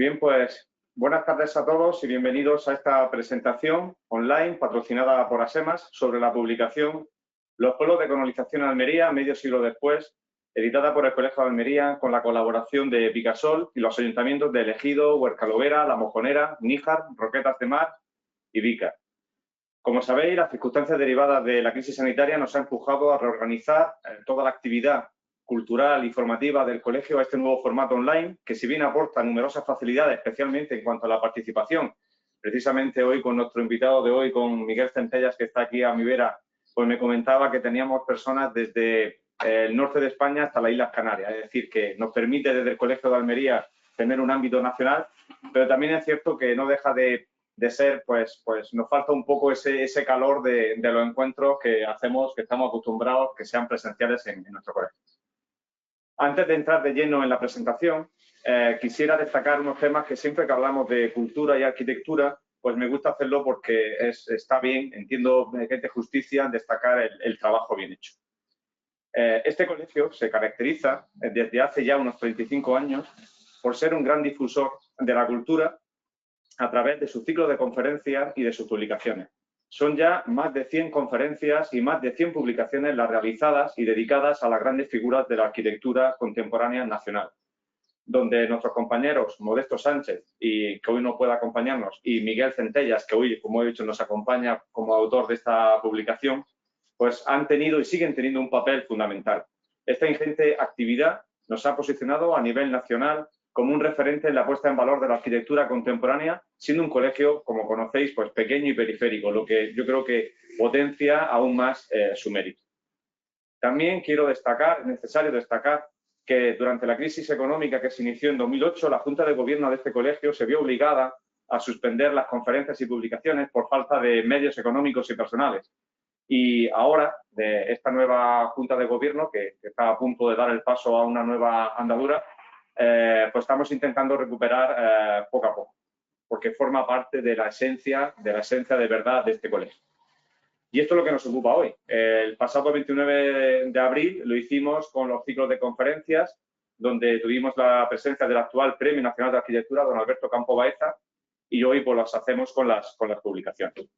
Bien, pues buenas tardes a todos y bienvenidos a esta presentación online patrocinada por ASEMAS sobre la publicación Los pueblos de colonización en Almería, medio siglo después, editada por el Colegio de Almería con la colaboración de Picasol y los ayuntamientos de El Ejido, Huercalovera, La Mojonera, Níjar, Roquetas de Mar y Vícar. Como sabéis, las circunstancias derivadas de la crisis sanitaria nos han empujado a reorganizar toda la actividad cultural y formativa del colegio a este nuevo formato online, que si bien aporta numerosas facilidades, especialmente en cuanto a la participación, precisamente hoy con nuestro invitado de hoy, con Miguel Centellas, que está aquí a mi vera, pues me comentaba que teníamos personas desde el norte de España hasta las Islas Canarias, es decir, que nos permite desde el Colegio de Almería tener un ámbito nacional, pero también es cierto que no deja de ser, pues nos falta un poco ese calor de los encuentros que hacemos, que estamos acostumbrados que sean presenciales en nuestro colegio. Antes de entrar de lleno en la presentación, quisiera destacar unos temas que siempre que hablamos de cultura y arquitectura, pues me gusta hacerlo porque está bien, entiendo que es de justicia destacar el trabajo bien hecho. Este colegio se caracteriza desde hace ya unos 35 años por ser un gran difusor de la cultura a través de su ciclo de conferencias y de sus publicaciones. Son ya más de 100 conferencias y más de 100 publicaciones las realizadas y dedicadas a las grandes figuras de la arquitectura contemporánea nacional, donde nuestros compañeros Modesto Sánchez, y que hoy no puede acompañarnos, y Miguel Centellas, que hoy, como he dicho, nos acompaña como autor de esta publicación, pues han tenido y siguen teniendo un papel fundamental. Esta ingente actividad nos ha posicionado a nivel nacional como un referente en la puesta en valor de la arquitectura contemporánea, siendo un colegio, como conocéis, pues pequeño y periférico, lo que yo creo que potencia aún más su mérito. También quiero destacar, es necesario destacar, que durante la crisis económica que se inició en 2008, la Junta de Gobierno de este colegio se vio obligada a suspender las conferencias y publicaciones por falta de medios económicos y personales. Y ahora, de esta nueva Junta de Gobierno, que está a punto de dar el paso a una nueva andadura, pues estamos intentando recuperar poco a poco, porque forma parte de la esencia de verdad de este colegio. Y esto es lo que nos ocupa hoy. El pasado 29 de abril lo hicimos con los ciclos de conferencias, donde tuvimos la presencia del actual Premio Nacional de Arquitectura, don Alberto Campo Baeza, y hoy pues los hacemos con las publicaciones.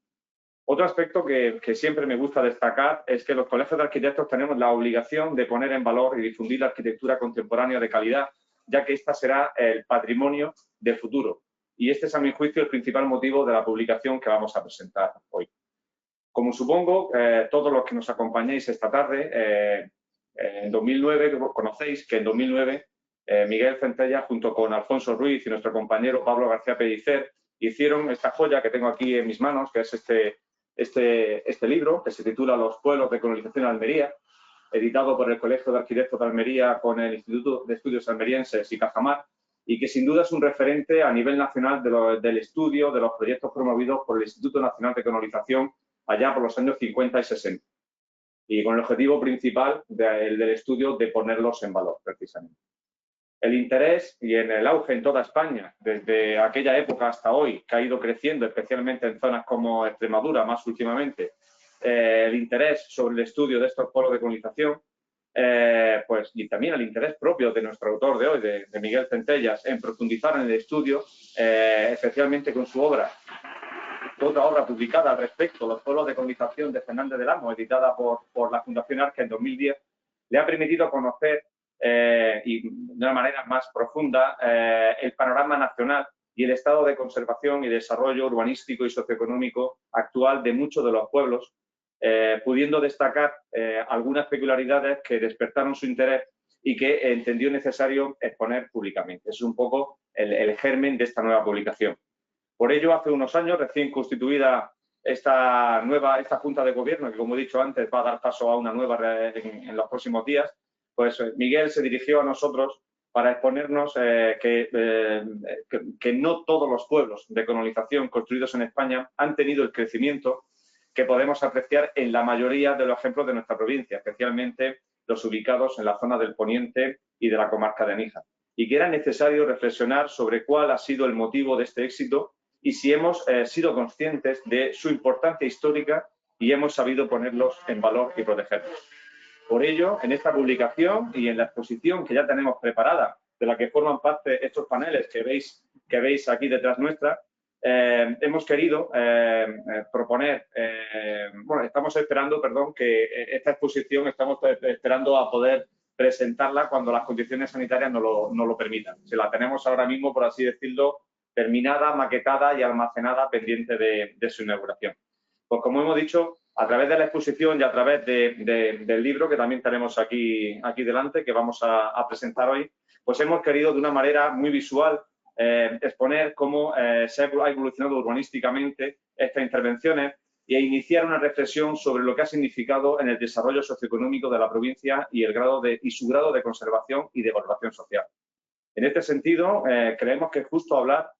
Otro aspecto que siempre me gusta destacar es que los colegios de arquitectos tenemos la obligación de poner en valor y difundir la arquitectura contemporánea de calidad, ya que esta será el patrimonio del futuro. Y este es, a mi juicio, el principal motivo de la publicación que vamos a presentar hoy. Como supongo, todos los que nos acompañéis esta tarde, en 2009, conocéis que en 2009 Miguel Centella, junto con Alfonso Ruiz y nuestro compañero Pablo García Pellicer, hicieron esta joya que tengo aquí en mis manos, que es este libro, que se titula Los pueblos de colonización en Almería, editado por el Colegio de Arquitectos de Almería con el Instituto de Estudios Almerienses y Cajamar, y que sin duda es un referente a nivel nacional del estudio de los proyectos promovidos por el Instituto Nacional de Colonización allá por los años 50 y 60, y con el objetivo principal del estudio de ponerlos en valor, precisamente. El interés y en el auge en toda España, desde aquella época hasta hoy, que ha ido creciendo, especialmente en zonas como Extremadura, más últimamente, el interés sobre el estudio de estos polos de colonización, pues, y también el interés propio de nuestro autor de hoy, de Miguel Centellas, en profundizar en el estudio, especialmente con su obra, otra obra publicada al respecto, Los pueblos de colonización de Fernández del Amo, editada por la Fundación Arca en 2010, le ha permitido conocer y de una manera más profunda el panorama nacional y el estado de conservación y desarrollo urbanístico y socioeconómico actual de muchos de los pueblos, pudiendo destacar algunas peculiaridades que despertaron su interés y que entendió necesario exponer públicamente. Es un poco el germen de esta nueva publicación. Por ello, hace unos años, recién constituida esta Junta de Gobierno, que como he dicho antes va a dar paso a una nueva en los próximos días, pues Miguel se dirigió a nosotros para exponernos que no todos los pueblos de colonización construidos en España han tenido el crecimiento que podemos apreciar en la mayoría de los ejemplos de nuestra provincia, especialmente los ubicados en la zona del Poniente y de la comarca de Níjar, y que era necesario reflexionar sobre cuál ha sido el motivo de este éxito y si hemos sido conscientes de su importancia histórica y hemos sabido ponerlos en valor y protegerlos. Por ello, en esta publicación y en la exposición que ya tenemos preparada, de la que forman parte estos paneles que veis aquí detrás nuestra, hemos querido proponer, bueno, estamos esperando, perdón, que esta exposición estamos esperando a poder presentarla cuando las condiciones sanitarias no lo permitan. Si la tenemos ahora mismo, por así decirlo, terminada, maquetada y almacenada pendiente de su inauguración. Pues como hemos dicho, a través de la exposición y a través del libro que también tenemos aquí delante, que vamos a presentar hoy, pues hemos querido de una manera muy visual exponer cómo se ha evolucionado urbanísticamente estas intervenciones e iniciar una reflexión sobre lo que ha significado en el desarrollo socioeconómico de la provincia y su grado de conservación y de valoración social. En este sentido, creemos que es justo hablar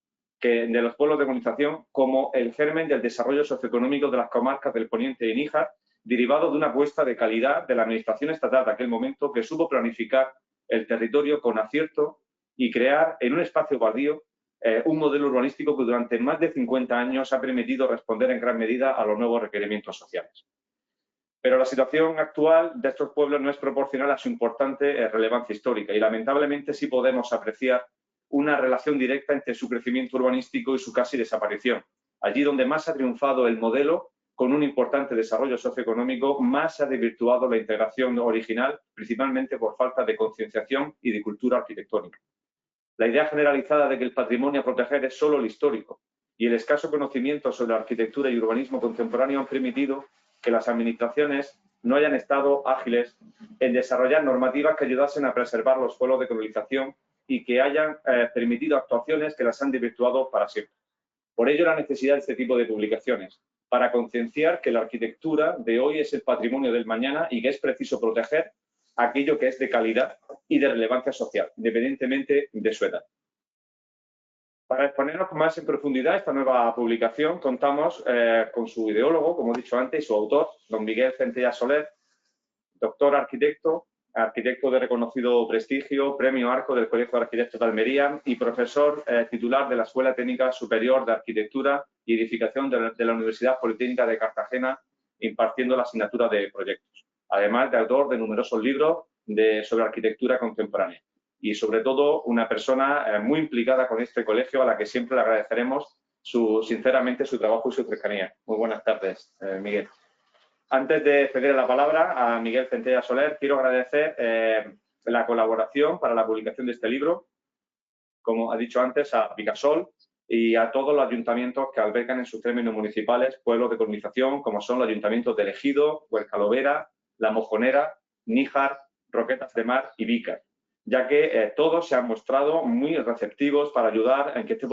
de los pueblos de colonización como el germen del desarrollo socioeconómico de las comarcas del Poniente y Níjar, derivado de una apuesta de calidad de la administración estatal de aquel momento que supo planificar el territorio con acierto y crear en un espacio baldío un modelo urbanístico que durante más de 50 años ha permitido responder en gran medida a los nuevos requerimientos sociales. Pero la situación actual de estos pueblos no es proporcional a su importante relevancia histórica y lamentablemente sí podemos apreciar una relación directa entre su crecimiento urbanístico y su casi desaparición. Allí donde más ha triunfado el modelo, con un importante desarrollo socioeconómico, más se ha desvirtuado la integración original, principalmente por falta de concienciación y de cultura arquitectónica. La idea generalizada de que el patrimonio a proteger es solo el histórico y el escaso conocimiento sobre la arquitectura y urbanismo contemporáneo han permitido que las administraciones no hayan estado ágiles en desarrollar normativas que ayudasen a preservar los pueblos de colonización y que hayan permitido actuaciones que las han desvirtuado para siempre. Por ello, la necesidad de este tipo de publicaciones, para concienciar que la arquitectura de hoy es el patrimonio del mañana y que es preciso proteger aquello que es de calidad y de relevancia social, independientemente de su edad. Para exponernos más en profundidad esta nueva publicación, contamos con su ideólogo, como he dicho antes, y su autor, don Miguel Centella Soler, doctor arquitecto de reconocido prestigio, premio Arco del Colegio de Arquitectos de Almería y profesor titular de la Escuela Técnica Superior de Arquitectura y Edificación de la Universidad Politécnica de Cartagena, impartiendo la asignatura de proyectos. Además de autor de numerosos libros sobre arquitectura contemporánea. Y sobre todo una persona muy implicada con este colegio a la que siempre le agradeceremos sinceramente su trabajo y su cercanía. Muy buenas tardes, Miguel. Antes de ceder la palabra a Miguel Centella Soler, quiero agradecer la colaboración para la publicación de este libro, como ha dicho antes, a Picasol y a todos los ayuntamientos que albergan en sus términos municipales pueblos de colonización, como son los ayuntamientos de Ejido, Huercalovera, La Mojonera, Níjar, Roquetas de Mar y Vícar, ya que todos se han mostrado muy receptivos para ayudar en que este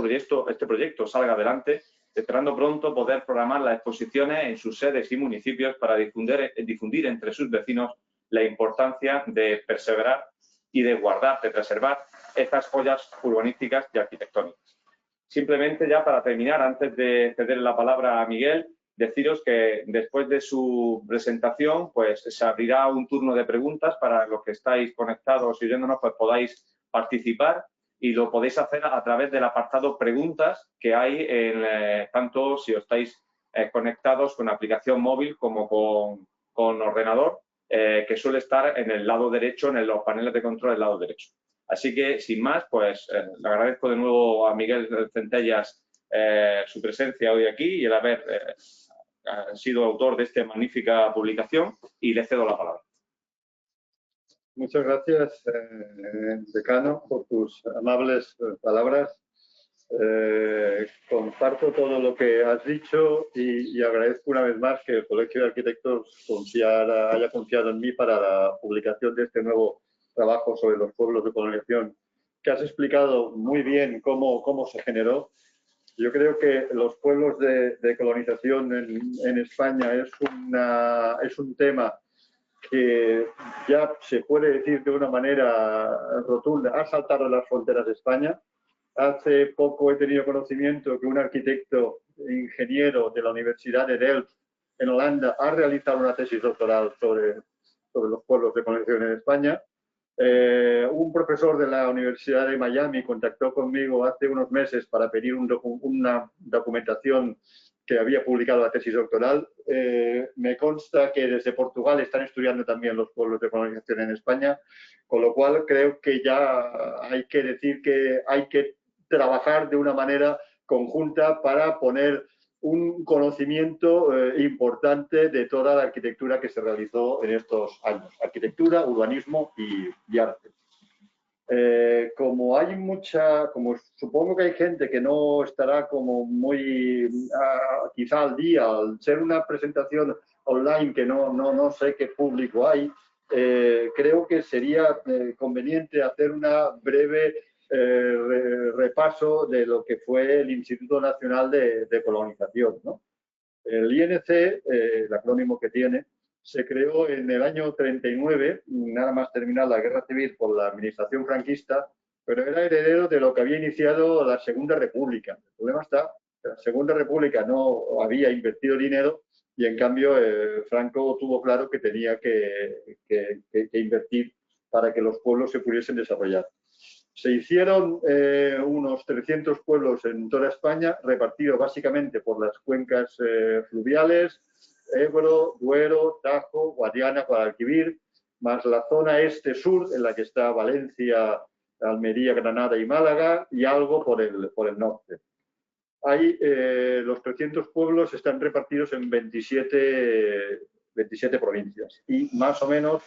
proyecto salga adelante, esperando pronto poder programar las exposiciones en sus sedes y municipios para difundir entre sus vecinos la importancia de perseverar y de guardar, de preservar estas joyas urbanísticas y arquitectónicas. Simplemente ya para terminar, antes de ceder la palabra a Miguel, deciros que después de su presentación pues se abrirá un turno de preguntas para los que estáis conectados y oyéndonos, pues podáis participar y lo podéis hacer a través del apartado preguntas que hay tanto si os estáis conectados con aplicación móvil como con ordenador, que suele estar en el lado derecho, en los paneles de control del lado derecho. Así que, sin más, pues le agradezco de nuevo a Miguel Centellas su presencia hoy aquí y el haber sido autor de esta magnífica publicación y le cedo la palabra. Muchas gracias, decano, por tus amables palabras. Comparto todo lo que has dicho y agradezco una vez más que el Colegio de Arquitectos haya confiado en mí para la publicación de este nuevo trabajo sobre los pueblos de colonización, que has explicado muy bien cómo se generó. Yo creo que los pueblos de colonización en España es un tema que ya se puede decir de una manera rotunda, ha saltado las fronteras de España. Hace poco he tenido conocimiento que un arquitecto ingeniero de la Universidad de Delft en Holanda ha realizado una tesis doctoral sobre los pueblos de colonización en España. Un profesor de la Universidad de Miami contactó conmigo hace unos meses para pedir una documentación que había publicado la tesis doctoral. Me consta que desde Portugal están estudiando también los pueblos de colonización en España, con lo cual creo que ya hay que decir que hay que trabajar de una manera conjunta para poner un conocimiento importante de toda la arquitectura que se realizó en estos años. Arquitectura, urbanismo y arte. Como hay como supongo que hay gente que no estará como muy quizá al día, al ser una presentación online que no sé qué público hay, creo que sería conveniente hacer una breve repaso de lo que fue el Instituto Nacional de Colonización, ¿no? El INC, el acrónimo que tiene, se creó en el año 39, nada más terminar la guerra civil por la administración franquista, pero era heredero de lo que había iniciado la Segunda República. El problema está que la Segunda República no había invertido dinero y en cambio Franco tuvo claro que tenía que invertir para que los pueblos se pudiesen desarrollar. Se hicieron unos 300 pueblos en toda España, repartidos básicamente por las cuencas fluviales, Ebro, Duero, Tajo, Guadiana, Guadalquivir, más la zona este-sur, en la que está Valencia, Almería, Granada y Málaga, y algo por el norte. Ahí los 300 pueblos están repartidos en 27 provincias y más o menos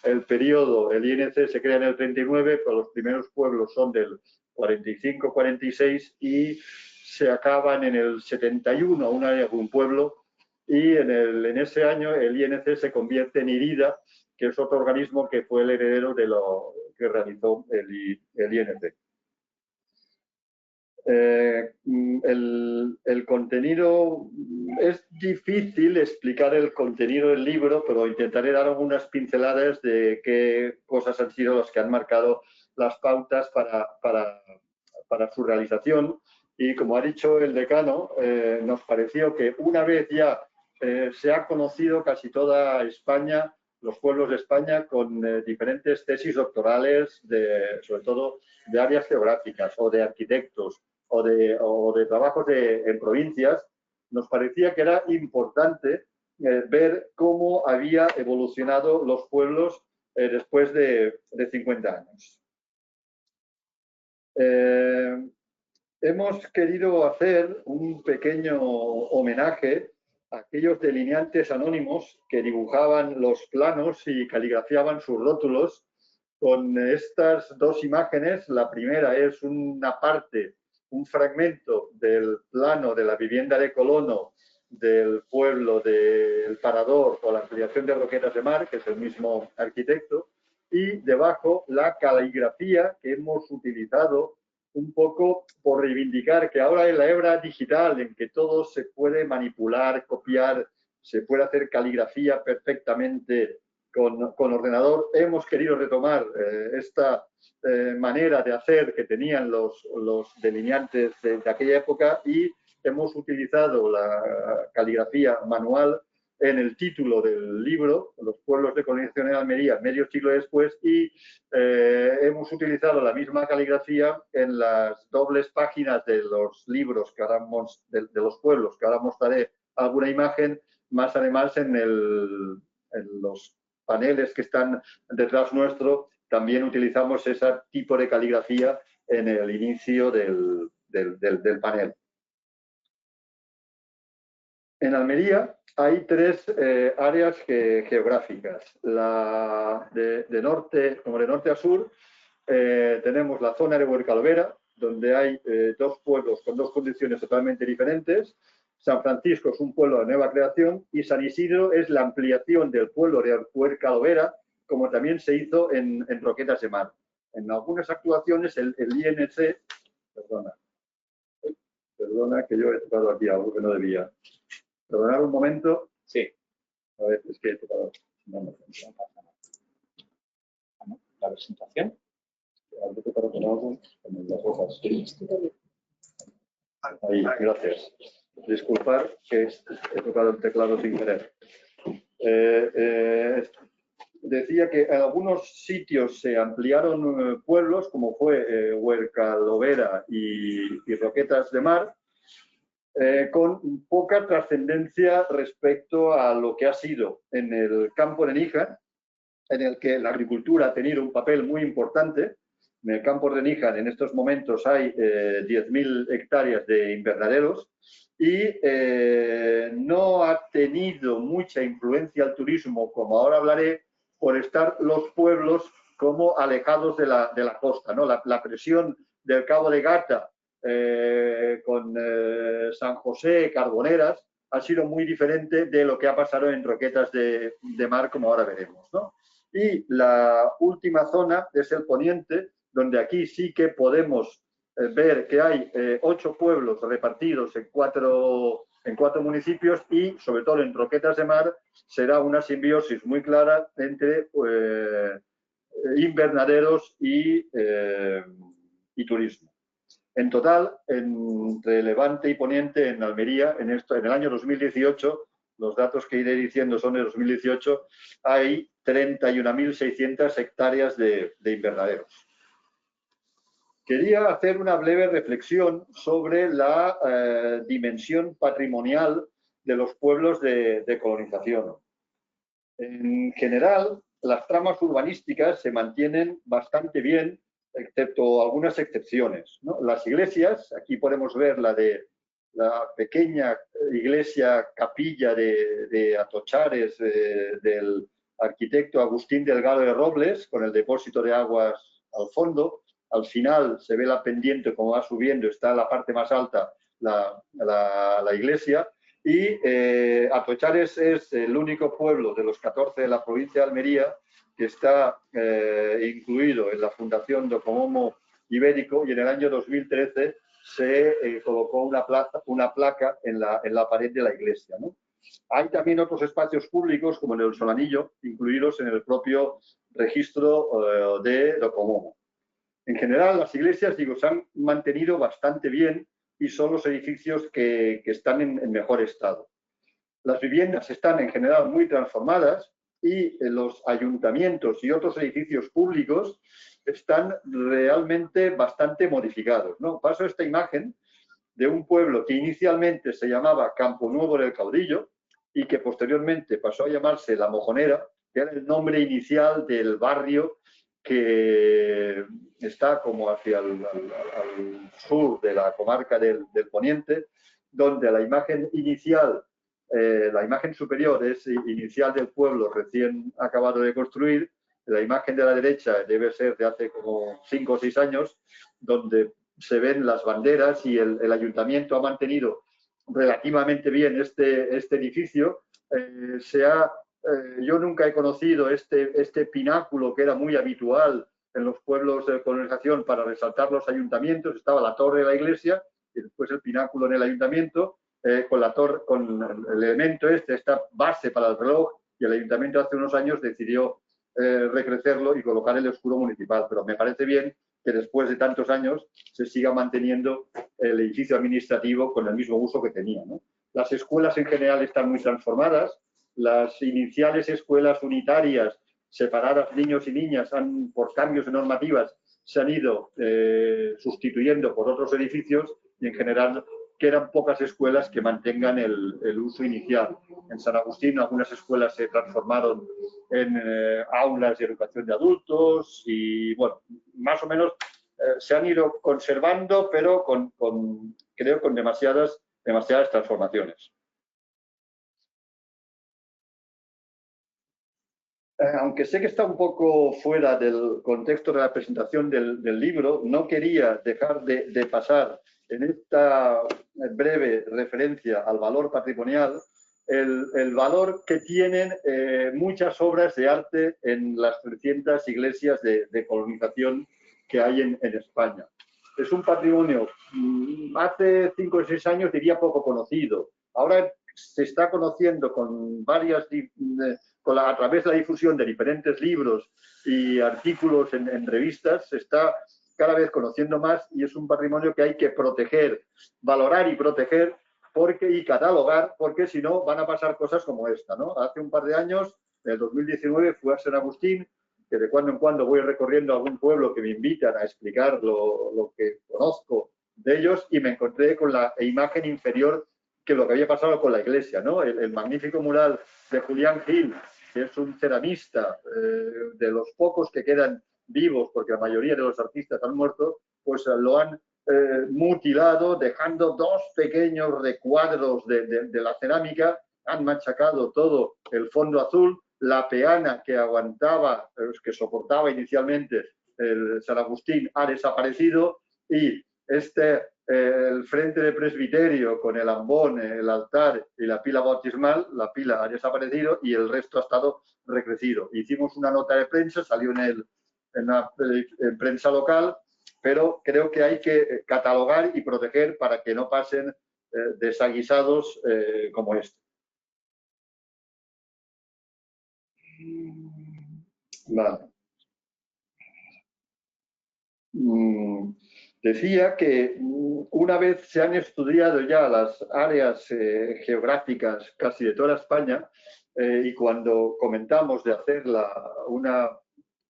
el periodo, el INC se crea en el 39, pero los primeros pueblos son del 45-46 y se acaban en el 71, aún hay algún pueblo, y en ese año el INC se convierte en IRIDA, que es otro organismo que fue el heredero de lo que realizó el INC. El contenido, es difícil explicar el contenido del libro, pero intentaré dar algunas pinceladas de qué cosas han sido las que han marcado las pautas para su realización. Y como ha dicho el decano, nos pareció que una vez ya se ha conocido casi toda España, los pueblos de España, con diferentes tesis doctorales, sobre todo de áreas geográficas o de arquitectos, o de trabajos en provincias, nos parecía que era importante ver cómo había evolucionado los pueblos después de 50 años. Hemos querido hacer un pequeño homenaje a aquellos delineantes anónimos que dibujaban los planos y caligrafiaban sus rótulos con estas dos imágenes. La primera es una parte, un fragmento del plano de la vivienda de colono del pueblo del Parador o la ampliación de Roquetas de Mar, que es el mismo arquitecto, y debajo la caligrafía que hemos utilizado un poco por reivindicar que ahora en la era digital, en que todo se puede manipular, copiar, se puede hacer caligrafía perfectamente con ordenador, hemos querido retomar esta manera de hacer que tenían los delineantes de aquella época y hemos utilizado la caligrafía manual en el título del libro, Los pueblos de colonización en Almería, medio siglo después, y hemos utilizado la misma caligrafía en las dobles páginas de los libros que ahora de los pueblos, que ahora mostraré alguna imagen, más además en los paneles que están detrás nuestro, también utilizamos ese tipo de caligrafía en el inicio del panel. En Almería hay tres áreas geográficas. De norte a sur tenemos la zona de Huercalovera, donde hay dos pueblos con dos condiciones totalmente diferentes. San Francisco es un pueblo de nueva creación y San Isidro es la ampliación del pueblo de Huercalovera, como también se hizo en Roquetas de Mar. En algunas actuaciones el INC, perdona que yo he tocado aquí algo que no debía. Perdonar un momento. Sí. A ver, es que he tocado. La presentación. Ahí, gracias. Disculpar que he tocado el teclado sin querer. Decía que en algunos sitios se ampliaron pueblos, como fue Huercalovera y Roquetas de Mar, con poca trascendencia respecto a lo que ha sido en el campo de Níjar, en el que la agricultura ha tenido un papel muy importante. En el campo de Níjar en estos momentos hay 10.000 hectáreas de invernaderos y no ha tenido mucha influencia el turismo, como ahora hablaré, por estar los pueblos como alejados de la costa, ¿no? La presión del Cabo de Gata con San José, Carboneras, ha sido muy diferente de lo que ha pasado en Roquetas de Mar, como ahora veremos, ¿no? Y la última zona es el poniente, donde aquí sí que podemos ver que hay 8 pueblos repartidos en cuatro municipios y, sobre todo en Roquetas de Mar, será una simbiosis muy clara entre invernaderos y turismo. En total, entre Levante y Poniente, en Almería, en el año 2018, los datos que iré diciendo son de 2018, hay 31.600 hectáreas de invernaderos. Quería hacer una breve reflexión sobre la dimensión patrimonial de los pueblos de colonización. En general, las tramas urbanísticas se mantienen bastante bien, excepto algunas excepciones, ¿no? Las iglesias, aquí podemos ver la pequeña iglesia capilla de Atochares del arquitecto Agustín Delgado de Robles, con el depósito de aguas al fondo. Al final se ve la pendiente como va subiendo, está en la parte más alta la iglesia. Y Atochares es el único pueblo de los 14 de la provincia de Almería que está incluido en la Fundación Docomomo Ibérico, y en el año 2013 se colocó una placa en la pared de la iglesia, ¿no? Hay también otros espacios públicos, como el Solanillo, incluidos en el propio registro de Docomomo. En general, las iglesias, digo, se han mantenido bastante bien y son los edificios que están en mejor estado. Las viviendas están en general muy transformadas y los ayuntamientos y otros edificios públicos están realmente bastante modificados, ¿no? Paso esta imagen de un pueblo que inicialmente se llamaba Campo Nuevo del Caudillo y que posteriormente pasó a llamarse La Mojonera, que era el nombre inicial del barrio que está como hacia al sur de la comarca del Poniente, donde la imagen inicial, la imagen superior es inicial del pueblo recién acabado de construir, la imagen de la derecha debe ser de hace como 5 o 6 años, donde se ven las banderas y el ayuntamiento ha mantenido relativamente bien este edificio. Yo nunca he conocido este pináculo que era muy habitual en los pueblos de colonización para resaltar los ayuntamientos. Estaba la torre de la iglesia y después el pináculo en el ayuntamiento, con el elemento esta base para el reloj, y el ayuntamiento hace unos años decidió recrecerlo y colocar el escudo municipal. Pero me parece bien que después de tantos años se siga manteniendo el edificio administrativo con el mismo uso que tenía, ¿no? Las escuelas en general están muy transformadas. Las iniciales escuelas unitarias separadas niños y niñas por cambios de normativas se han ido sustituyendo por otros edificios, y en general quedan pocas escuelas que mantengan el uso inicial. En San Agustín algunas escuelas se transformaron en aulas de educación de adultos y, bueno, más o menos se han ido conservando, pero creo con demasiadas transformaciones. Aunque sé que está un poco fuera del contexto de la presentación del libro, no quería dejar de pasar en esta breve referencia al valor patrimonial el valor que tienen muchas obras de arte en las 300 iglesias de colonización que hay en España. Es un patrimonio, hace 5 o 6 años diría poco conocido. Ahora se está conociendo con varias... a través de la difusión de diferentes libros y artículos en revistas, se está cada vez conociendo más, y es un patrimonio que hay que proteger, valorar y proteger y catalogar, porque si no van a pasar cosas como esta, ¿no? Hace un par de años, en el 2019, fui a San Agustín, que de cuando en cuando voy recorriendo algún pueblo que me invitan a explicar lo que conozco de ellos y me encontré con la imagen inferior que lo que había pasado con la iglesia, ¿no? El magnífico mural de Julián Gil, que es un ceramista de los pocos que quedan vivos, porque la mayoría de los artistas han muerto, pues lo han mutilado, dejando dos pequeños recuadros de la cerámica, han machacado todo el fondo azul, la peana que aguantaba, que soportaba inicialmente el San Agustín ha desaparecido y el frente de presbiterio con el ambón, el altar y la pila bautismal, la pila ha desaparecido y el resto ha estado recrecido. Hicimos una nota de prensa, salió en prensa local, pero creo que hay que catalogar y proteger para que no pasen desaguisados como este. Vale. Decía que una vez se han estudiado ya las áreas geográficas casi de toda España y cuando comentamos de hacer una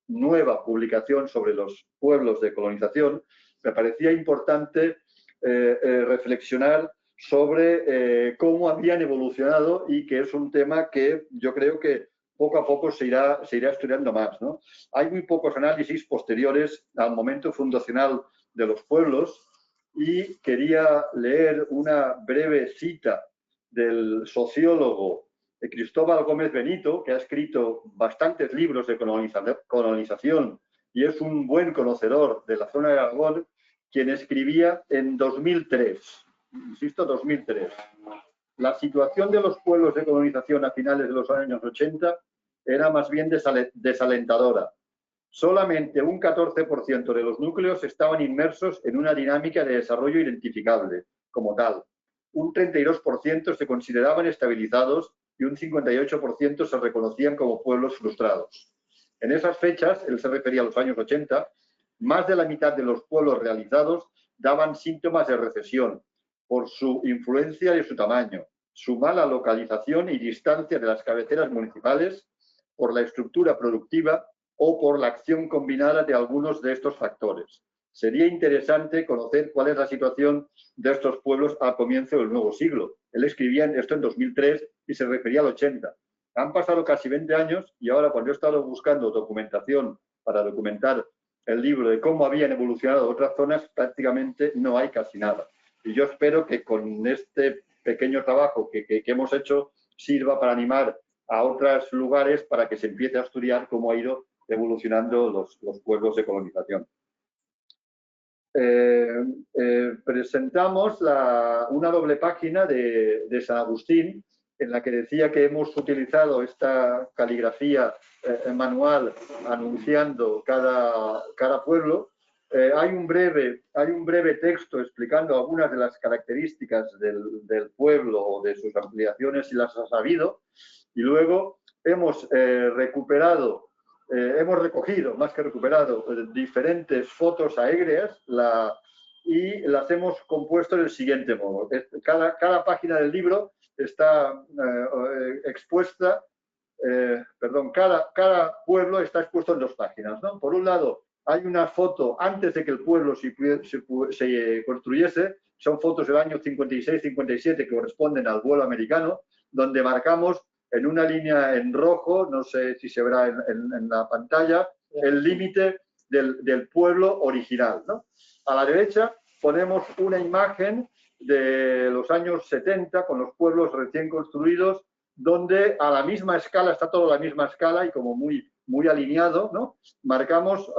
nueva publicación sobre los pueblos de colonización, me parecía importante reflexionar sobre cómo habían evolucionado y que es un tema que yo creo que poco a poco se irá estudiando más, ¿no? Hay muy pocos análisis posteriores al momento fundacional de los pueblos y quería leer una breve cita del sociólogo Cristóbal Gómez Benito, que ha escrito bastantes libros de colonización y es un buen conocedor de la zona de Aragón, quien escribía en 2003, insisto, 2003. La situación de los pueblos de colonización a finales de los años 80 era más bien desalentadora. Solamente un 14% de los núcleos estaban inmersos en una dinámica de desarrollo identificable como tal. Un 32% se consideraban estabilizados y un 58% se reconocían como pueblos frustrados. En esas fechas, él se refería a los años 80, más de la mitad de los pueblos realizados daban síntomas de recesión por su influencia y su tamaño, su mala localización y distancia de las cabeceras municipales, por la estructura productiva o por la acción combinada de algunos de estos factores. Sería interesante conocer cuál es la situación de estos pueblos al comienzo del nuevo siglo. Él escribía esto en 2003 y se refería al 80. Han pasado casi 20 años y ahora cuando he estado buscando documentación para documentar el libro de cómo habían evolucionado otras zonas, prácticamente no hay casi nada. Y yo espero que con este pequeño trabajo que hemos hecho sirva para animar a otros lugares para que se empiece a estudiar cómo ha ido evolucionando los pueblos de colonización. Presentamos una doble página de San Agustín en la que decía que hemos utilizado esta caligrafía manual anunciando cada pueblo. Hay un breve texto explicando algunas de las características del pueblo o de sus ampliaciones si las ha sabido. Y luego hemos recogido, más que recuperado, diferentes fotos aéreas y las hemos compuesto del siguiente modo. Cada página del libro está expuesta, cada pueblo está expuesto en dos páginas, ¿no? Por un lado, hay una foto antes de que el pueblo se construyese, son fotos del año 56-57 que corresponden al vuelo americano, donde marcamos en una línea en rojo, no sé si se verá en la pantalla, el límite del pueblo original, ¿no? A la derecha ponemos una imagen de los años 70 con los pueblos recién construidos, donde a la misma escala, está todo a la misma escala y como muy alineado, ¿no? Marcamos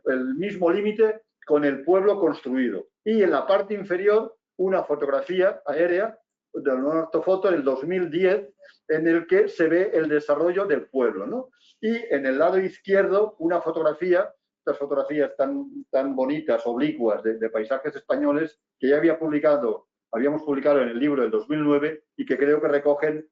el mismo límite con el pueblo construido. Y en la parte inferior, una fotografía aérea, de una ortofoto del 2010, en el que se ve el desarrollo del pueblo, ¿no? Y en el lado izquierdo, una fotografía, estas fotografías tan bonitas, oblicuas, de paisajes españoles, que ya habíamos publicado en el libro del 2009 y que creo que recogen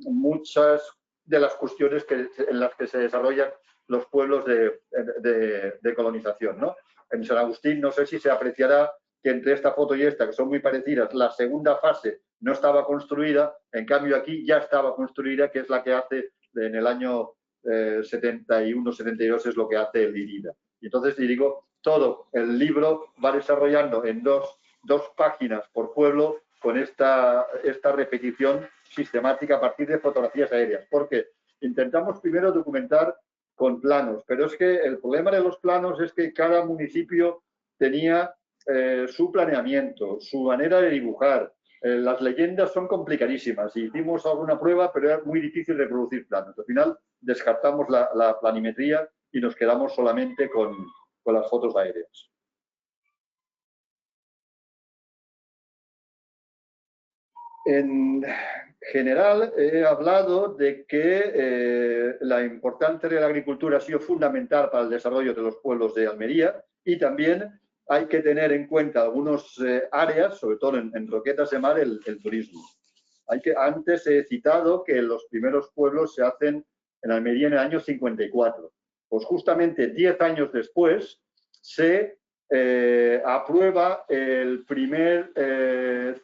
muchas de las cuestiones en las que se desarrollan los pueblos de colonización, ¿no? En San Agustín, no sé si se apreciará que entre esta foto y esta, que son muy parecidas, la segunda fase no estaba construida, en cambio aquí ya estaba construida, que es la que hace en el año 71-72, es lo que hace el IRIDA. Y entonces, y digo, todo el libro va desarrollando en dos páginas por pueblo con esta repetición sistemática a partir de fotografías aéreas, porque intentamos primero documentar con planos, pero es que el problema de los planos es que cada municipio tenía su planeamiento, su manera de dibujar. Las leyendas son complicadísimas. Hicimos alguna prueba, pero era muy difícil reproducir planos. Al final descartamos la planimetría y nos quedamos solamente con las fotos aéreas. En general, he hablado de que la importancia de la agricultura ha sido fundamental para el desarrollo de los pueblos de Almería y también hay que tener en cuenta algunas áreas, sobre todo en Roquetas de Mar, el turismo. Antes he citado que los primeros pueblos se hacen en Almería en el año 54. Pues justamente 10 años después se aprueba el primer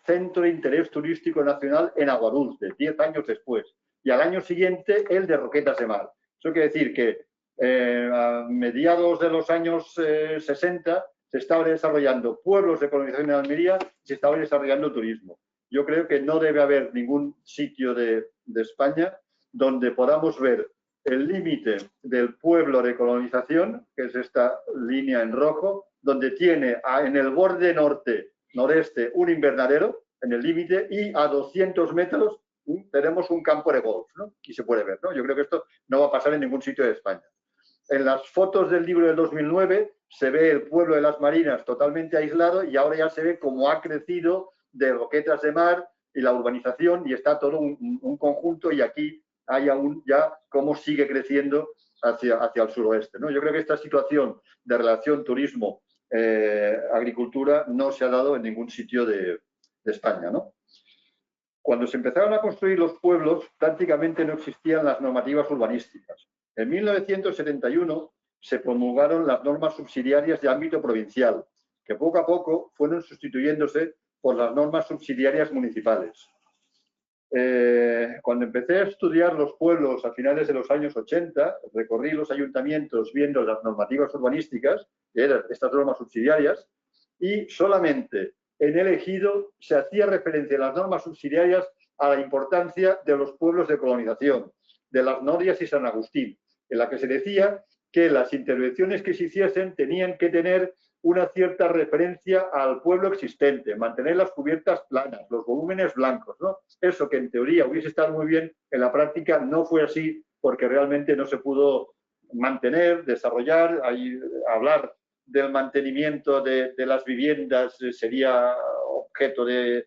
centro de interés turístico nacional en Aguadulce, 10 años después. Y al año siguiente el de Roquetas de Mar. Eso quiere decir que a mediados de los años 60 se estaban desarrollando pueblos de colonización en Almería y se estaba desarrollando turismo. Yo creo que no debe haber ningún sitio de España donde podamos ver el límite del pueblo de colonización, que es esta línea en rojo, donde tiene en el borde noreste un invernadero, en el límite, y a 200 metros tenemos un campo de golf, ¿no? Y se puede ver, ¿no? Yo creo que esto no va a pasar en ningún sitio de España. En las fotos del libro del 2009 se ve el pueblo de Las Marinas totalmente aislado y ahora ya se ve cómo ha crecido de Roquetas de Mar y la urbanización y está todo un conjunto y aquí hay aún ya cómo sigue creciendo hacia el suroeste, ¿no? Yo creo que esta situación de relación turismo-agricultura no se ha dado en ningún sitio de España, ¿no? Cuando se empezaron a construir los pueblos, prácticamente no existían las normativas urbanísticas. En 1971 se promulgaron las normas subsidiarias de ámbito provincial, que poco a poco fueron sustituyéndose por las normas subsidiarias municipales. Cuando empecé a estudiar los pueblos a finales de los años 80, recorrí los ayuntamientos viendo las normativas urbanísticas, que eran estas normas subsidiarias, y solamente en el Ejido se hacía referencia en las normas subsidiarias a la importancia de los pueblos de colonización, de las Norias y San Agustín, en la que se decía que las intervenciones que se hiciesen tenían que tener una cierta referencia al pueblo existente, mantener las cubiertas planas, los volúmenes blancos, ¿no? Eso que en teoría hubiese estado muy bien, en la práctica no fue así porque realmente no se pudo mantener, desarrollar, hablar del mantenimiento de las viviendas sería objeto de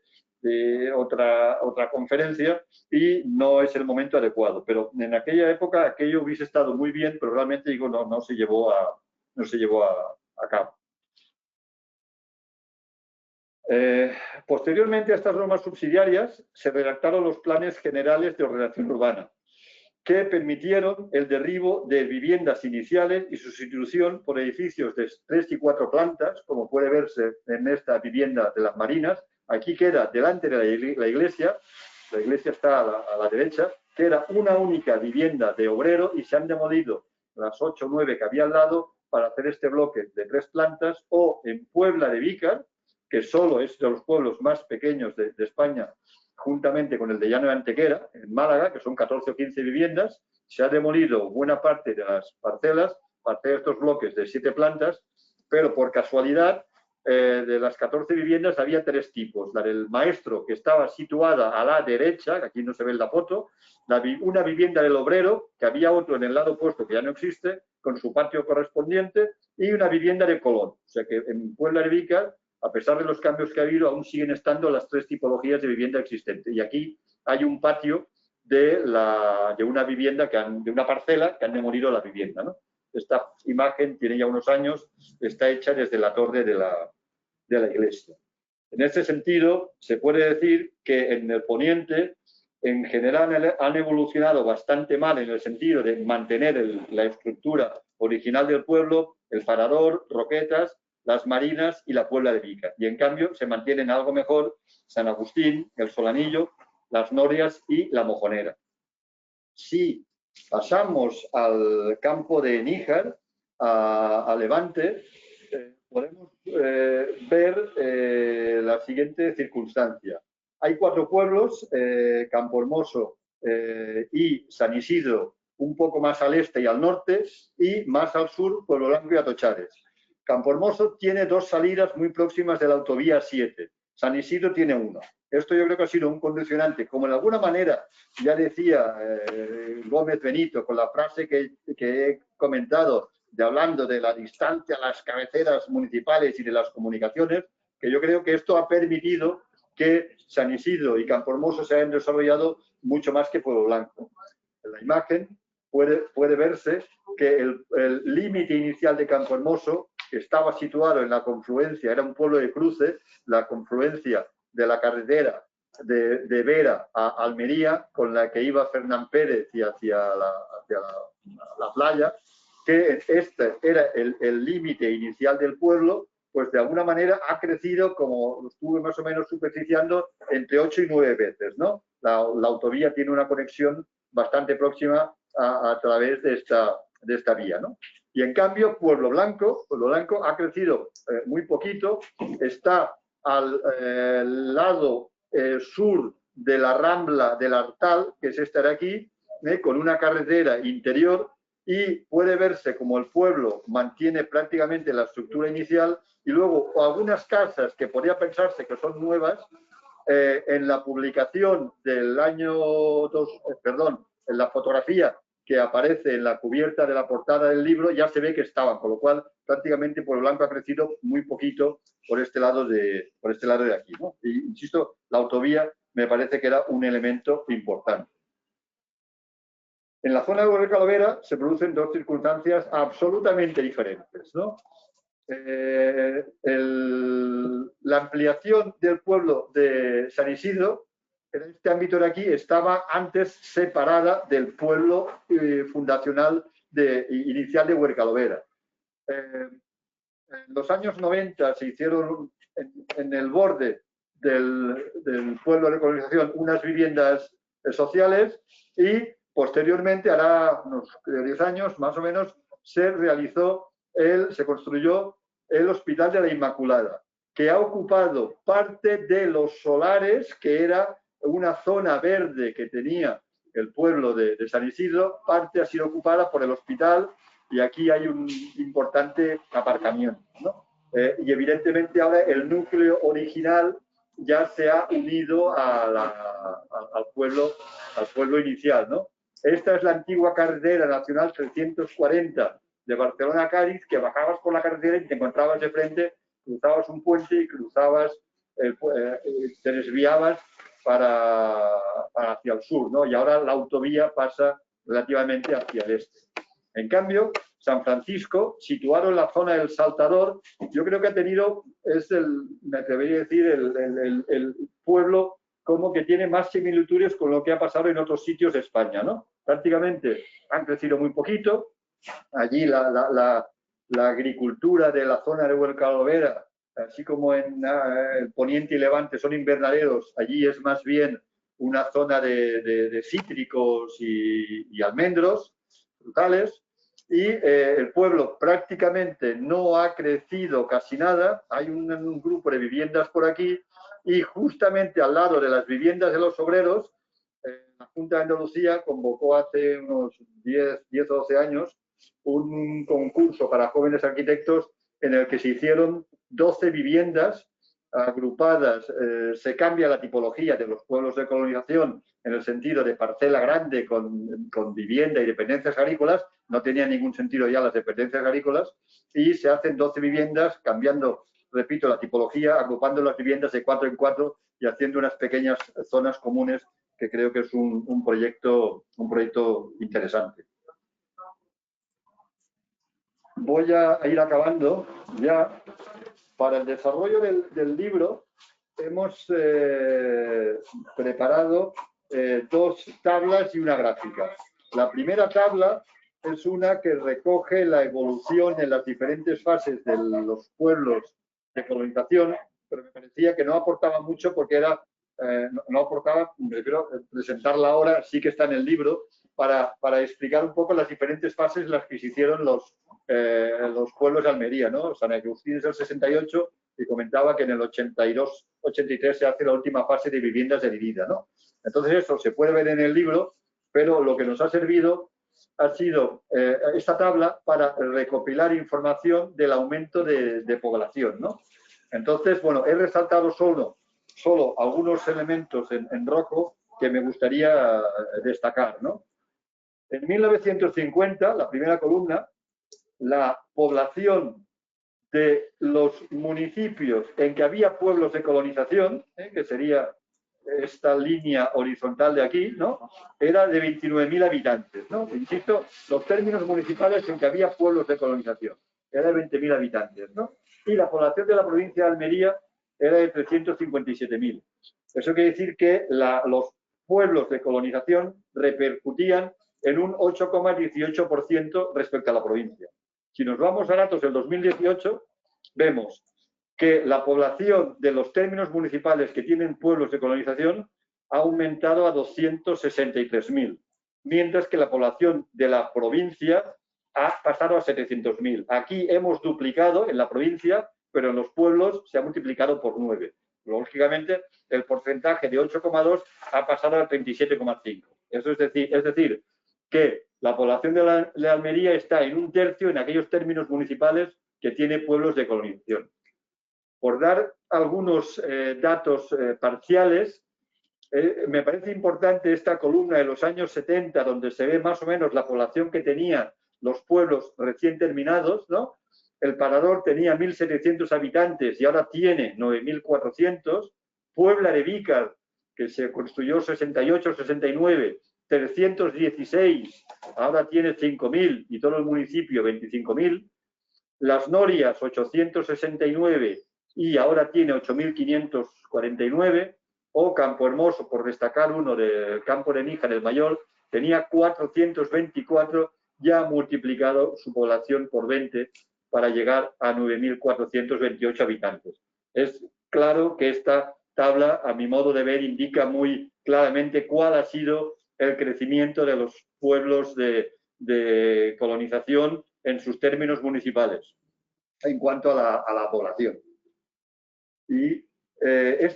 otra conferencia y no es el momento adecuado. Pero en aquella época aquello hubiese estado muy bien, pero realmente digo, no se llevó a cabo. Posteriormente a estas normas subsidiarias se redactaron los planes generales de ordenación urbana, que permitieron el derribo de viviendas iniciales y su sustitución por edificios de 3 y 4 plantas, como puede verse en esta vivienda de Las Marinas. Aquí queda delante de la iglesia está a la derecha, que era una única vivienda de obrero y se han demolido las 8 o 9 que había al lado para hacer este bloque de 3 plantas, o en Puebla de Vícar, que solo es de los pueblos más pequeños de España, juntamente con el de Llano de Antequera, en Málaga, que son 14 o 15 viviendas, se ha demolido buena parte de las parcelas para hacer estos bloques de 7 plantas, pero por casualidad, de las 14 viviendas había 3 tipos. La del maestro, que estaba situada a la derecha, que aquí no se ve en la foto, una vivienda del obrero, que había otro en el lado opuesto que ya no existe, con su patio correspondiente, y una vivienda de Colón. O sea que en Puebla de Vícar, a pesar de los cambios que ha habido, aún siguen estando las 3 tipologías de vivienda existente. Y aquí hay un patio de una vivienda, de una parcela que han demolido la vivienda, ¿no? Esta imagen tiene ya unos años, está hecha desde la torre de la iglesia. En este sentido, se puede decir que en el poniente, en general, han evolucionado bastante mal en el sentido de mantener la estructura original del pueblo, el Parador, Roquetas, Las Marinas y la Puebla de Vícar. Y en cambio se mantienen algo mejor San Agustín, el Solanillo, Las Norias y la Mojonera. Si pasamos al campo de Níjar, a Levante, podemos ver la siguiente circunstancia. Hay 4 pueblos, Campohermoso y San Isidro, un poco más al este y al norte, y más al sur, Pueblo Blanco y Atochares. Campohermoso tiene 2 salidas muy próximas de la autovía 7. San Isidro tiene 1. Esto yo creo que ha sido un condicionante. Como en alguna manera ya decía Gómez Benito con la frase que he comentado, hablando de la distancia a las cabeceras municipales y de las comunicaciones, que yo creo que esto ha permitido que San Isidro y Campohermoso se hayan desarrollado mucho más que Pueblo Blanco. En la imagen puede verse que el límite inicial de Campohermoso estaba situado en la confluencia, era un pueblo de cruce, la confluencia de la carretera de Vera a Almería, con la que iba Fernán Pérez y hacia la playa, que este era el límite inicial del pueblo, pues de alguna manera ha crecido, como lo estuve más o menos superficiando, entre 8 y 9 veces, ¿no? La autovía tiene una conexión bastante próxima a través de esta vía, ¿no? Y en cambio, Pueblo Blanco ha crecido muy poquito, está al lado sur de la Rambla del Artal, que es esta de aquí, con una carretera interior, y puede verse como el pueblo mantiene prácticamente la estructura inicial, y luego algunas casas que podría pensarse que son nuevas, en la publicación del año en la fotografía que aparece en la cubierta de la portada del libro, ya se ve que estaban, con lo cual prácticamente Pueblo Blanco ha crecido muy poquito por este lado de aquí, ¿no? Y, insisto, la autovía me parece que era un elemento importante. En la zona de Huerca Calavera se producen 2 circunstancias absolutamente diferentes, ¿no? La ampliación del pueblo de San Isidro, en este ámbito de aquí, estaba antes separada del pueblo fundacional inicial de Huercalovera. En los años 90 se hicieron en el borde del pueblo de colonización unas viviendas sociales y posteriormente, hará unos 10 años más o menos, se construyó el Hospital de la Inmaculada, que ha ocupado parte de los solares, que era una zona verde que tenía el pueblo de San Isidro, parte ha sido ocupada por el hospital y aquí hay un importante aparcamiento, ¿no? Y evidentemente ahora el núcleo original ya se ha unido al pueblo inicial, ¿no? Esta es la antigua carretera nacional 340 de Barcelona a Cádiz, que bajabas por la carretera y te encontrabas de frente, cruzabas un puente y te desviabas hacia el sur, ¿no? Y ahora la autovía pasa relativamente hacia el este. En cambio, San Francisco, situado en la zona del Saltador, yo creo que me atrevería a decir, el pueblo como que tiene más similitudes con lo que ha pasado en otros sitios de España, ¿no? Prácticamente han crecido muy poquito. Allí la agricultura de la zona de Huercalovera, así como en el poniente y levante son invernaderos, allí es más bien una zona de cítricos y almendros, frutales, y el pueblo prácticamente no ha crecido casi nada. Hay un grupo de viviendas por aquí y justamente al lado de las viviendas de los obreros, la Junta de Andalucía convocó hace unos 10 o 12 años un concurso para jóvenes arquitectos en el que se hicieron 12 viviendas agrupadas. Se cambia la tipología de los pueblos de colonización en el sentido de parcela grande con vivienda y dependencias agrícolas. No tenía ningún sentido ya las dependencias agrícolas y se hacen 12 viviendas cambiando, repito, la tipología, agrupando las viviendas de 4 en 4 y haciendo unas pequeñas zonas comunes, que creo que es un proyecto interesante. Voy a ir acabando ya. Para el desarrollo del libro hemos preparado 2 tablas y una gráfica. La primera tabla es una que recoge la evolución en las diferentes fases de los pueblos de colonización, pero me parecía que no aportaba mucho porque no aportaba, prefiero presentarla ahora, sí que está en el libro, para explicar un poco las diferentes fases en las que se hicieron los los pueblos de Almería, ¿no? San Agustín es el 68 y comentaba que en el 82-83 se hace la última fase de viviendas de vivida, ¿no? Entonces eso se puede ver en el libro, pero lo que nos ha servido ha sido esta tabla para recopilar información del aumento de población, ¿no? Entonces, bueno, he resaltado solo algunos elementos en rojo que me gustaría destacar, ¿no? En 1950, la primera columna, la población de los municipios en que había pueblos de colonización, que sería esta línea horizontal de aquí, ¿no? Era de 29.000 habitantes, ¿no? Insisto, los términos municipales en que había pueblos de colonización, era de 20.000 habitantes, ¿no? Y la población de la provincia de Almería era de 357.000. Eso quiere decir que los pueblos de colonización repercutían en un 8,18% respecto a la provincia. Si nos vamos a datos del 2018, vemos que la población de los términos municipales que tienen pueblos de colonización ha aumentado a 263.000, mientras que la población de la provincia ha pasado a 700.000. Aquí hemos duplicado en la provincia, pero en los pueblos se ha multiplicado por 9. Lógicamente, el porcentaje de 8,2 ha pasado al 37,5. Eso es decir, que la población de Almería está en un tercio en aquellos términos municipales que tiene pueblos de colonización. Por dar algunos datos parciales, me parece importante esta columna de los años 70, donde se ve más o menos la población que tenían los pueblos recién terminados, ¿no? El Parador tenía 1.700 habitantes y ahora tiene 9.400. Puebla de Vícar, que se construyó 68-69, 316, ahora tiene 5.000 y todo el municipio 25.000. Las Norias, 869 y ahora tiene 8.549. O Campo Hermoso, por destacar uno del Campo de Níjar, el mayor, tenía 424, ya ha multiplicado su población por 20 para llegar a 9.428 habitantes. Es claro que esta tabla, a mi modo de ver, indica muy claramente cuál ha sido el crecimiento de los pueblos de colonización en sus términos municipales en cuanto a la población. Y en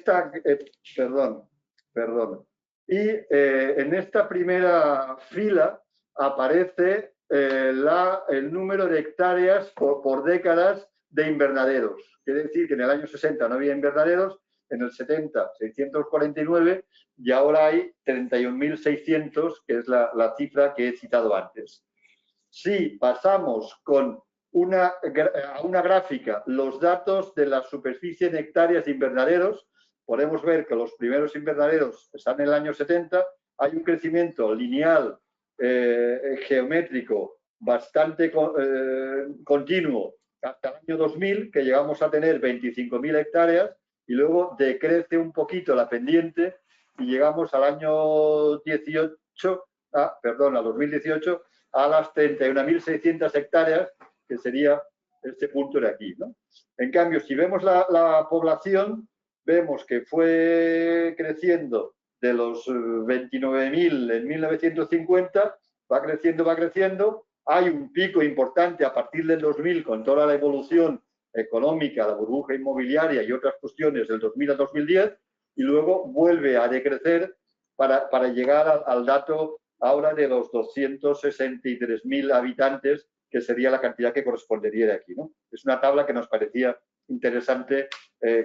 esta primera fila aparece el número de hectáreas por décadas de invernaderos. Quiere decir que en el año 60 no había invernaderos, en el 70, 649, y ahora hay 31.600, que es la cifra que he citado antes. Si pasamos con a una gráfica los datos de la superficie en hectáreas de invernaderos, podemos ver que los primeros invernaderos están en el año 70, hay un crecimiento lineal geométrico bastante continuo hasta el año 2000, que llegamos a tener 25.000 hectáreas y luego decrece un poquito la pendiente y llegamos al año 2018 a las 31.600 hectáreas, que sería este punto de aquí, ¿no? En cambio, si vemos la población, vemos que fue creciendo de los 29.000 en 1950, va creciendo, hay un pico importante a partir del 2000 con toda la evolución económica, la burbuja inmobiliaria y otras cuestiones del 2000 al 2010, y luego vuelve a decrecer para llegar al dato ahora de los 263.000 habitantes, que sería la cantidad que correspondería de aquí, ¿no? Es una tabla que nos parecía interesante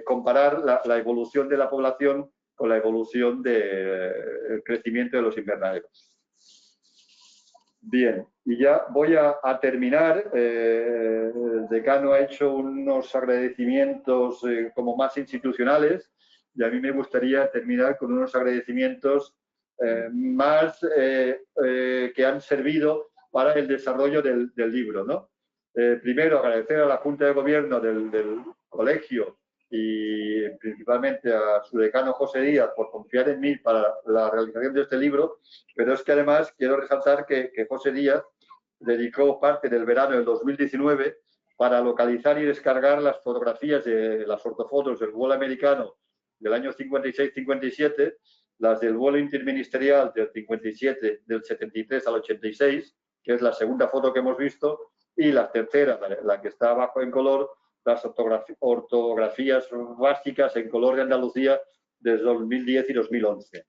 comparar la evolución de la población con la evolución del crecimiento de los invernaderos. Bien, y ya voy a terminar. El decano ha hecho unos agradecimientos como más institucionales, y a mí me gustaría terminar con unos agradecimientos más que han servido para el desarrollo del libro, ¿no? Primero, agradecer a la Junta de Gobierno del colegio y principalmente a su decano José Díaz por confiar en mí para la realización de este libro, pero es que además quiero resaltar que José Díaz dedicó parte del verano del 2019 para localizar y descargar las fotografías de las ortofotos del vuelo americano del año 56-57, las del vuelo interministerial del 57, del 73 al 86, que es la segunda foto que hemos visto, y la tercera, la que está abajo en color, las ortografías básicas en color de Andalucía desde 2010 y 2011.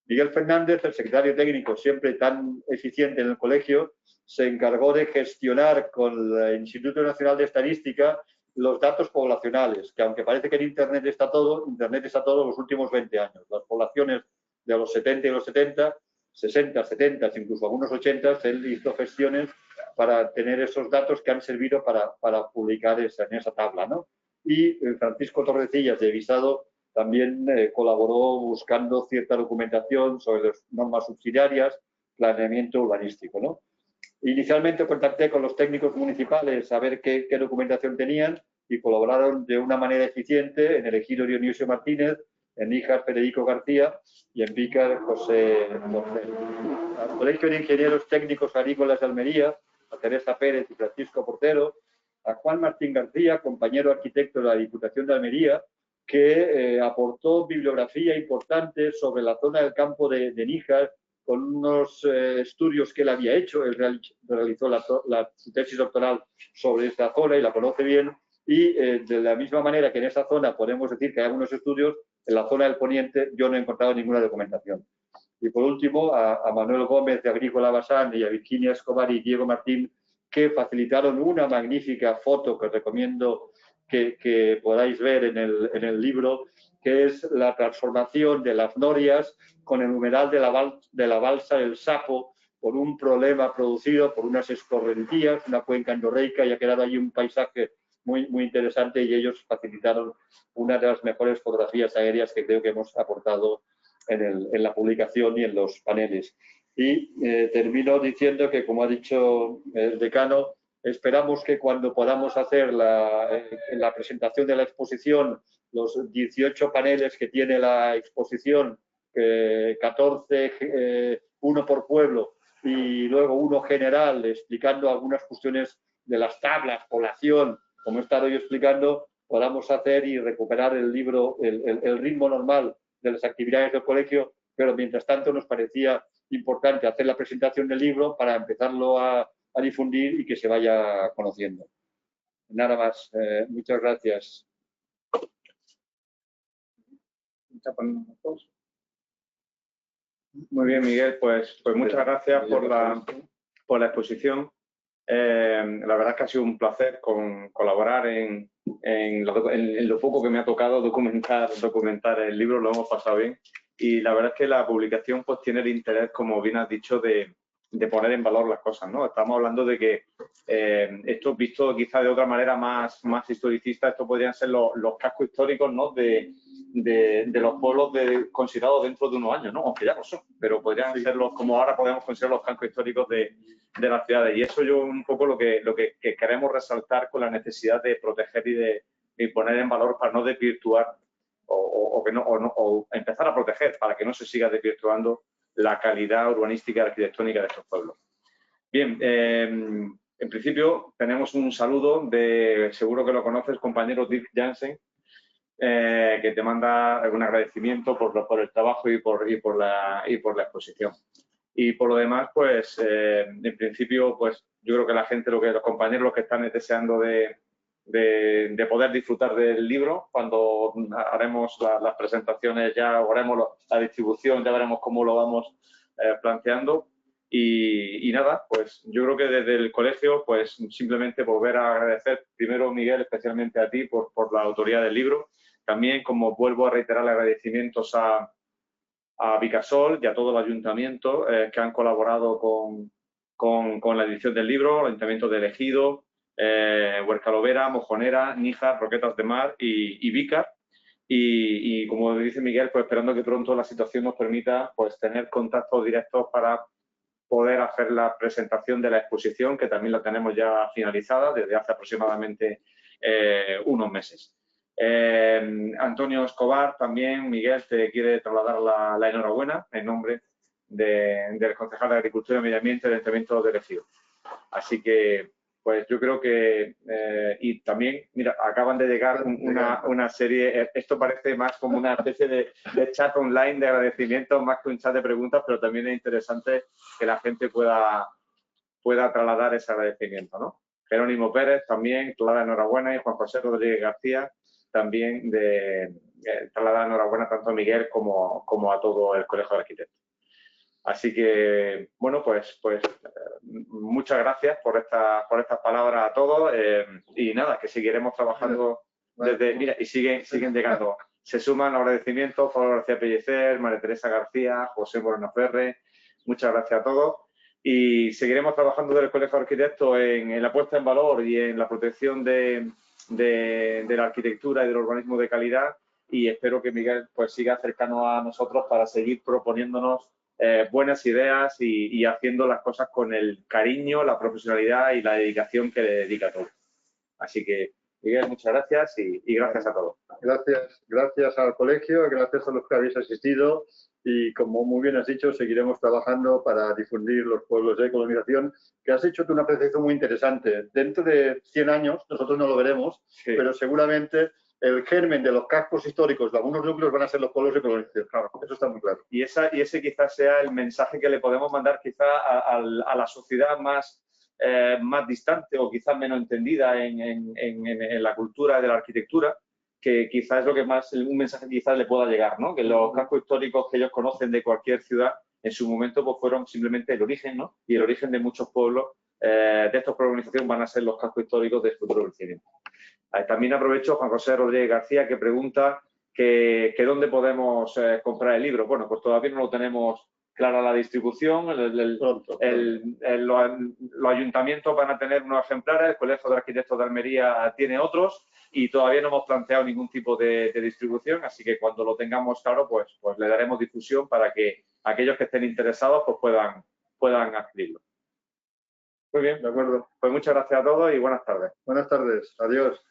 Miguel Fernández, el secretario técnico, siempre tan eficiente en el colegio, se encargó de gestionar con el Instituto Nacional de Estadística los datos poblacionales, que aunque parece que en Internet está todo los últimos 20 años. Las poblaciones de los 70 y los 70, 60, 70, incluso algunos 80, él hizo gestiones para tener esos datos que han servido para publicar en esa tabla, ¿no? Y Francisco Torrecillas, de Visado, también colaboró buscando cierta documentación sobre las normas subsidiarias, planeamiento urbanístico, ¿no? Inicialmente contacté con los técnicos municipales a ver qué documentación tenían y colaboraron de una manera eficiente en el Ejido Dionisio Martínez, en Níjar Federico García y en Vícar José Morcel. Al Colegio de Ingenieros Técnicos Agrícolas de Almería, a Teresa Pérez y Francisco Portero, a Juan Martín García, compañero arquitecto de la Diputación de Almería, que aportó bibliografía importante sobre la zona del campo de Níjar, con unos estudios que él había hecho. Él realizó su tesis doctoral sobre esta zona y la conoce bien. Y de la misma manera que en esa zona podemos decir que hay algunos estudios, en la zona del Poniente yo no he encontrado ninguna documentación. Y por último, a Manuel Gómez de Agrícola Basán y a Virginia Escobar y Diego Martín, que facilitaron una magnífica foto que os recomiendo que podáis ver en el libro, que es la transformación de las norias con el humedal de la balsa del Sapo por un problema producido por unas escorrentías, una cuenca endorreica, y ha quedado allí un paisaje muy, muy interesante, y ellos facilitaron una de las mejores fotografías aéreas que creo que hemos aportado en la publicación y en los paneles. Y termino diciendo que, como ha dicho el decano, esperamos que cuando podamos hacer la presentación de la exposición, los 18 paneles que tiene la exposición, 14, uno por pueblo, y luego uno general explicando algunas cuestiones de las tablas, población, como he estado yo explicando, podamos hacer y recuperar el libro, el ritmo normal de las actividades del colegio, pero mientras tanto nos parecía importante hacer la presentación del libro para empezarlo a difundir y que se vaya conociendo. Nada más. Muchas gracias. Muy bien, Miguel, pues muchas gracias por la exposición. La verdad es que ha sido un placer colaborar en lo poco que me ha tocado documentar el libro. Lo hemos pasado bien, y la verdad es que la publicación pues tiene el interés, como bien has dicho, de poner en valor las cosas, ¿no? Estamos hablando de que esto, visto quizá de otra manera más historicista, esto podrían ser los cascos históricos, ¿no?, de los pueblos considerados dentro de unos años, ¿no? Aunque ya lo son, pero podrían ser como ahora podemos considerar los cascos históricos de las ciudades. Y eso yo un poco lo que queremos resaltar con la necesidad de proteger y poner en valor para no desvirtuar o empezar a proteger para que no se siga desvirtuando la calidad urbanística y arquitectónica de estos pueblos. Bien, en principio tenemos un saludo seguro que lo conoces, compañero Dirk Jansen, que te manda un agradecimiento por el trabajo y por la exposición. Y por lo demás, pues, en principio, pues, yo creo que la gente, los compañeros, los que están deseando de poder disfrutar del libro, cuando haremos las presentaciones, ya haremos la distribución, ya veremos cómo lo vamos planteando. Y nada, pues yo creo que desde el colegio, pues simplemente volver a agradecer primero, Miguel, especialmente a ti por la autoría del libro. También, como vuelvo a reiterar, agradecimientos a Vicasol y a todo el ayuntamiento que han colaborado con la edición del libro, el ayuntamiento de Ejido, Huercalovera, Mojonera, Níjar, Roquetas de Mar y Vícar. Y como dice Miguel, pues esperando que pronto la situación nos permita pues tener contactos directos para poder hacer la presentación de la exposición, que también la tenemos ya finalizada desde hace aproximadamente unos meses. Antonio Escobar, también, Miguel, te quiere trasladar la enhorabuena en nombre del concejal de Agricultura y Medio Ambiente del Ayuntamiento de Ejido. Así que, pues yo creo que, y también, mira, acaban de llegar una serie, esto parece más como una especie de chat online de agradecimientos, más que un chat de preguntas, pero también es interesante que la gente pueda trasladar ese agradecimiento, ¿no? Jerónimo Pérez también, trasladar enhorabuena, y Juan José Rodríguez García también trasladar enhorabuena tanto a Miguel como a todo el Colegio de Arquitectos. Así que, bueno, pues muchas gracias por estas palabras a todos y nada, que seguiremos trabajando desde... Mira, y siguen llegando. Se suman los agradecimientos a Pablo García Pellicer, María Teresa García, José Moreno Ferre. Muchas gracias a todos. Y seguiremos trabajando desde el Colegio de Arquitectos en la puesta en valor y en la protección de la arquitectura y del urbanismo de calidad. Y espero que Miguel pues siga cercano a nosotros para seguir proponiéndonos buenas ideas y haciendo las cosas con el cariño, la profesionalidad y la dedicación que le dedica a todo. Así que, Miguel, muchas gracias y gracias a todos. Gracias al colegio, gracias a los que habéis asistido y, como muy bien has dicho, seguiremos trabajando para difundir los pueblos de colonización, que has hecho tú una apreciación muy interesante. Dentro de 100 años, nosotros no lo veremos, sí, pero seguramente el germen de los cascos históricos de algunos núcleos van a ser los pueblos de colonización. Claro, eso está muy claro. Y ese quizás sea el mensaje que le podemos mandar quizá a la sociedad más distante o quizás menos entendida en la cultura de la arquitectura, que quizás es lo que más, un mensaje quizás le pueda llegar, ¿no? Que los cascos históricos que ellos conocen de cualquier ciudad, en su momento pues fueron simplemente el origen, ¿no? Y el origen de muchos pueblos de estos pueblos de urbanización van a ser los cascos históricos del futuro crecimiento. También aprovecho Juan José Rodríguez García, que pregunta que dónde podemos comprar el libro. Bueno, pues todavía no lo tenemos clara la distribución. Los ayuntamientos van a tener unos ejemplares, el Colegio de Arquitectos de Almería tiene otros y todavía no hemos planteado ningún tipo de distribución, así que cuando lo tengamos claro, pues le daremos difusión para que aquellos que estén interesados pues puedan adquirirlo. Muy bien, de acuerdo. Pues muchas gracias a todos y buenas tardes. Buenas tardes. Adiós.